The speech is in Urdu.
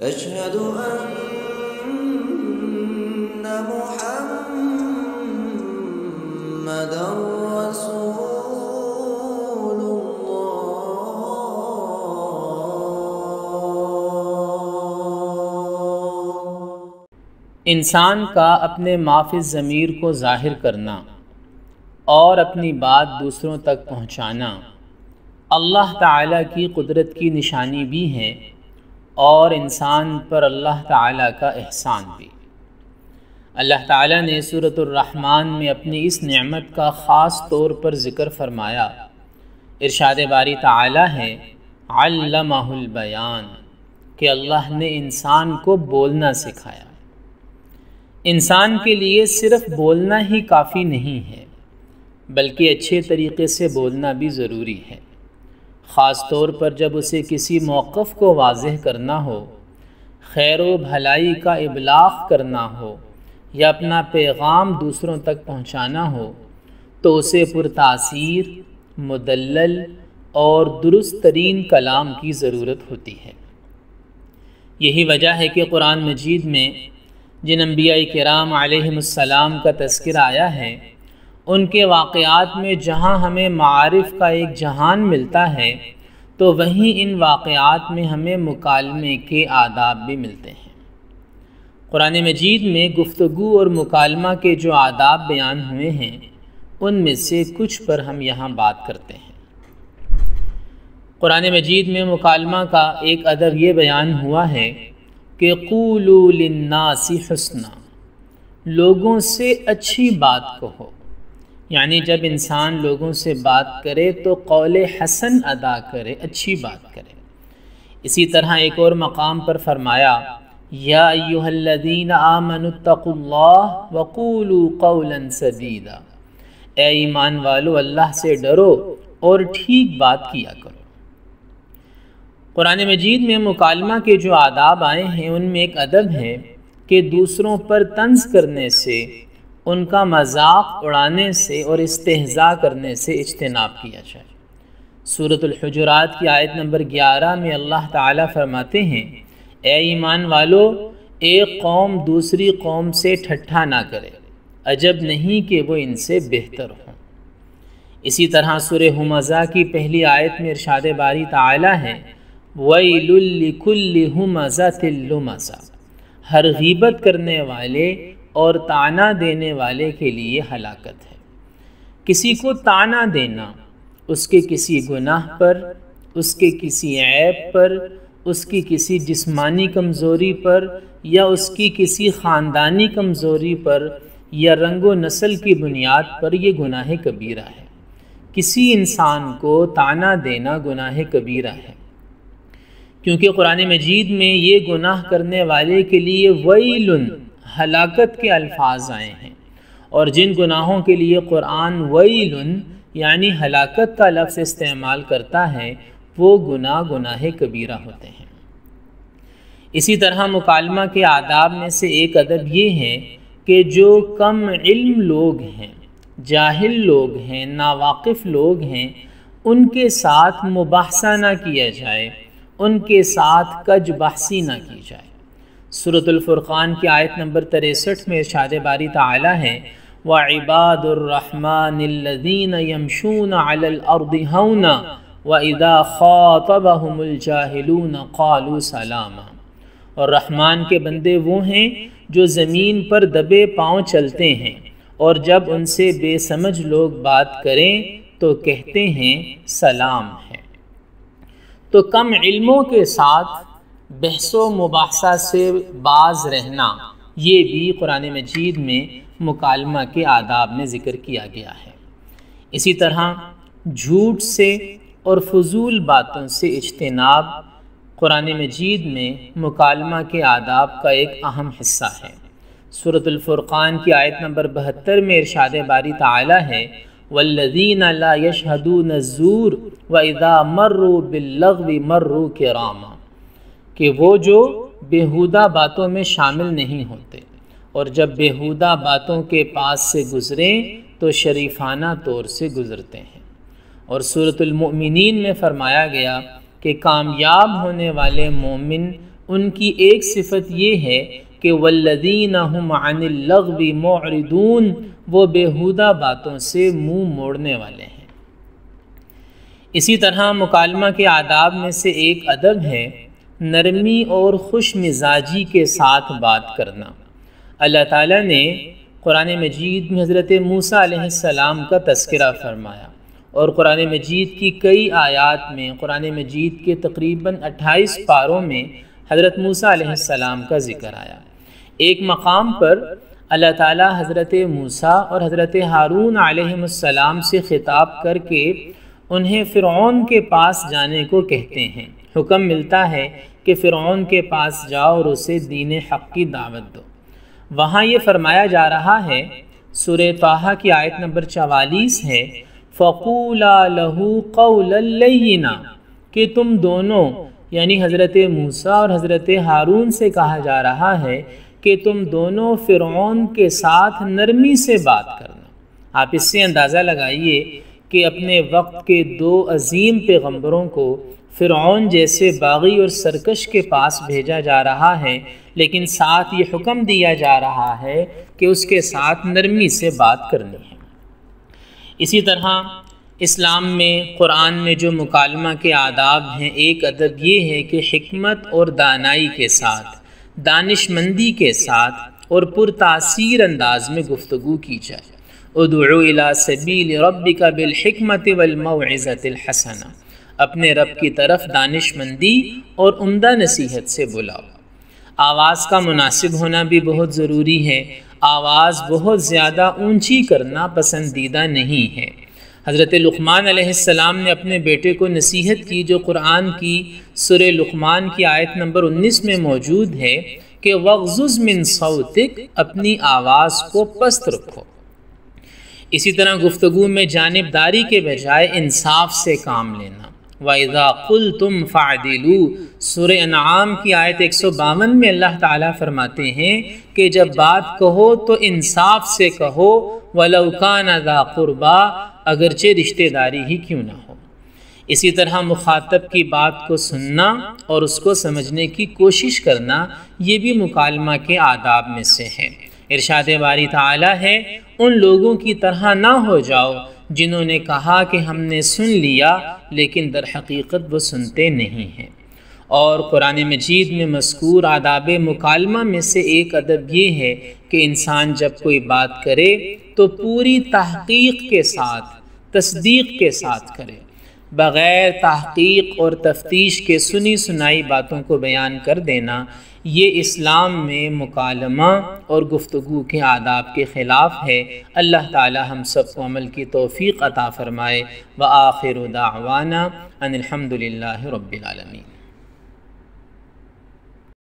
أشهد أن محمدا رسول الله۔ انسان کا اپنے معافی الضمیر کو ظاہر کرنا اور اپنی بات دوسروں تک پہنچانا اللہ تعالیٰ کی قدرت کی نشانی بھی ہے اور انسان پر اللہ تعالیٰ کا احسان بھی۔ اللہ تعالیٰ نے سورۃ الرحمن میں اپنی اس نعمت کا خاص طور پر ذکر فرمایا۔ ارشاد باری تعالیٰ ہے علمہ البیان، کہ اللہ نے انسان کو بولنا سکھایا۔ انسان کے لیے صرف بولنا ہی کافی نہیں ہے، بلکہ اچھے طریقے سے بولنا بھی ضروری ہے، خاص طور پر جب اسے کسی موقف کو واضح کرنا ہو، خیر و بھلائی کا ابلاغ کرنا ہو یا اپنا پیغام دوسروں تک پہنچانا ہو تو اسے پرتاثیر، مدلل اور درست ترین کلام کی ضرورت ہوتی ہے۔ یہی وجہ ہے کہ قرآن مجید میں جن انبیاء کرام علیہم السلام کا تذکرہ آیا ہے، ان کے واقعات میں جہاں ہمیں معارف کا ایک جہان ملتا ہے تو وہیں ان واقعات میں ہمیں مکالمے کے آداب بھی ملتے ہیں۔ قرآن مجید میں گفتگو اور مکالمہ کے جو آداب بیان ہوئے ہیں ان میں سے کچھ پر ہم یہاں بات کرتے ہیں۔ قرآن مجید میں مکالمہ کا ایک ادب یہ بیان ہوا ہے کہ قولوا للناس حسنا، لوگوں سے اچھی بات کہو، یعنی جب انسان لوگوں سے بات کرے تو قول حسن ادا کرے، اچھی بات کرے۔ اسی طرح ایک اور مقام پر فرمایا یا ایھا الذین آمنوا اتقوا اللہ وقولوا قولا سدیدا، اے ایمان والو اللہ سے ڈرو اور ٹھیک بات کیا کرو۔ قرآن مجید میں مکالمہ کے جو آداب آئے ہیں ان میں ایک ادب ہے کہ دوسروں پر طنز کرنے سے، ان کا مذاق اڑانے سے اور استہزاء کرنے سے اجتناب کیا جائے۔ سورۃ الحجرات کی آیت نمبر 11 میں اللہ تعالیٰ فرماتے ہیں اے ایمان والو، ایک قوم دوسری قوم سے ٹھٹھا نہ کرے، عجب نہیں کہ وہ ان سے بہتر ہوں۔ اسی طرح سورہ ھمزہ کی پہلی آیت میں ارشاد باری تعالیٰ ہے وَيْلٌ لِكُلِّ ہُمَزَةٍ لُمَزَةٍ، ہر غیبت کرنے والے اور طعنہ دینے والے کے لیے ہلاکت ہے۔ کسی کو طعنہ دینا اس کے کسی گناہ پر، اس کے کسی عیب پر، اس کی کسی جسمانی کمزوری پر یا اس کی کسی خاندانی کمزوری پر یا رنگ و نسل کی بنیاد پر یہ گناہ کبیرہ ہے۔ کسی انسان کو طعنہ دینا گناہ کبیرہ ہے، کیونکہ قرآن مجید میں یہ گناہ کرنے والے کے لیے ویل، ہلاکت کے الفاظ آئے ہیں، اور جن گناہوں کے لیے قرآن ویل یعنی ہلاکت کا لفظ استعمال کرتا ہے وہ گناہ کبیرہ ہوتے ہیں۔ اسی طرح مکالمہ کے آداب میں سے ایک ادب یہ ہے کہ جو کم علم لوگ ہیں، جاہل لوگ ہیں، ناواقف لوگ ہیں، ان کے ساتھ مباحثہ نہ کیا جائے، ان کے ساتھ کج بحثی نہ کی جائے۔ سورۃ الفرقان کی آیت نمبر 63 میں ارشاد باری تعالیٰ ہے وَعِبَادُ الرَّحْمَنِ الَّذِينَ يَمْشُونَ عَلَى الْأَرْضِ هَوْنًا وَإِذَا خَاطَبَهُمُ الْجَاهِلُونَ قَالُوا سَلَامًا، اور رحمان کے بندے وہ ہیں جو زمین پر دبے پاؤں چلتے ہیں، اور جب ان سے بے سمجھ لوگ بات کریں تو کہتے ہیں سلام ہے۔ تو کم علموں کے ساتھ بحث و مباحثہ سے باز رہنا یہ بھی قرآن مجید میں مکالمہ کے آداب میں ذکر کیا گیا ہے۔ اسی طرح جھوٹ سے اور فضول باتوں سے اجتناب قرآن مجید میں مکالمہ کے آداب کا ایک اہم حصہ ہے۔ سورۃ الفرقان کی آیت نمبر 72 میں ارشاد باری تعالیٰ ہے وَالَّذِينَ لَا يَشْهَدُونَ الزُّورَ وَإِذَا مَرُّوا بِاللَّغْوِ مَرُّوا كِرَامًا، کہ وہ جو بیہودہ باتوں میں شامل نہیں ہوتے اور جب بیہودہ باتوں کے پاس سے گزریں تو شریفانہ طور سے گزرتے ہیں۔ اور سورۃ المؤمنین میں فرمایا گیا کہ کامیاب ہونے والے مومن ان کی ایک صفت یہ ہے کہ والذین هم عن اللغو معرضون، وہ بیہودہ باتوں سے منہ موڑنے والے ہیں۔ اسی طرح مکالمہ کے آداب میں سے ایک ادب ہے نرمی اور خوش مزاجی کے ساتھ بات کرنا۔ اللہ تعالیٰ نے قرآن مجید میں حضرت موسیٰ علیہ السلام کا تذکرہ فرمایا، اور قرآن مجید کی کئی آیات میں، قرآن مجید کے تقریباً 28 پاروں میں حضرت موسیٰ علیہ السلام کا ذکر آیا۔ ایک مقام پر اللہ تعالیٰ حضرت موسیٰ اور حضرت ہارون علیہ السلام سے خطاب کر کے انہیں فرعون کے پاس جانے کو کہتے ہیں۔ حکم ملتا ہے کہ فرعون کے پاس جاؤ اور اسے دین حق کی دعوت دو۔ وہاں یہ فرمایا جا رہا ہے، سورہ طٰہٰ کی آیت نمبر 44 ہے، فَقُولَا لَهُ قَوْلًا لَيِّنًا، کہ تم دونوں یعنی حضرت موسیٰ اور حضرت ہارون سے کہا جا رہا ہے کہ تم دونوں فرعون کے ساتھ نرمی سے بات کرنا۔ آپ اس سے اندازہ لگائیے کہ اپنے وقت کے دو عظیم پیغمبروں کو فرعون جیسے باغی اور سرکش کے پاس بھیجا جا رہا ہے، لیکن ساتھ یہ حکم دیا جا رہا ہے کہ اس کے ساتھ نرمی سے بات کرنی ہے۔ اسی طرح اسلام میں، قرآن میں جو مکالمہ کے آداب ہیں، ایک ادب یہ ہے کہ حکمت اور دانائی کے ساتھ، دانش مندی کے ساتھ اور پرتاثیر انداز میں گفتگو کی جائے۔ ادعو الی سبیل ربک بالحکمت والموعظۃ الحسنہ، اپنے رب کی طرف دانش مندی اور عمدہ نصیحت سے بلاؤ۔ آواز کا مناسب ہونا بھی بہت ضروری ہے۔ آواز بہت زیادہ اونچی کرنا پسندیدہ نہیں ہے۔ حضرت لقمان علیہ السلام نے اپنے بیٹے کو نصیحت کی، جو قرآن کی سورہ لقمان کی آیت نمبر 19 میں موجود ہے کہ وَغْضُضْ مِن صَوْتِكَ، اپنی آواز کو پست رکھو۔ اسی طرح گفتگو میں جانبداری کے بجائے انصاف سے کام لینا۔ وَإِذَا قُلْتُمْ فَعْدِلُوا، سورہ انعام کی آیت 152 میں اللہ تعالیٰ فرماتے ہیں کہ جب بات کہو تو انصاف سے کہو، وَلَوْ كَانَ ذَا قُرْبَىٰ، اگرچہ رشتہ داری ہی کیوں نہ ہو۔ اسی طرح مخاطب کی بات کو سننا اور اس کو سمجھنے کی کوشش کرنا، یہ بھی مکالمہ کے آداب میں سے ہے۔ ارشاد باری تعالیٰ ہے، ان لوگوں کی طرح نہ ہو جاؤ جنہوں نے کہا کہ ہم نے سن لیا لیکن در حقیقت وہ سنتے نہیں ہیں۔ اور قرآن مجید میں مذکور آداب مکالمہ میں سے ایک ادب یہ ہے کہ انسان جب کوئی بات کرے تو پوری تحقیق کے ساتھ، تصدیق کے ساتھ کرے، بغیر تحقیق اور تفتیش کے سنی سنائی باتوں کو بیان کر دینا، یہ اسلام میں مکالمہ اور گفتگو کے آداب کے خلاف ہے۔ اللہ تعالی ہم سب کو عمل کی توفیق عطا فرمائے۔ وآخر دعوانا ان الحمد للہ رب العالمین۔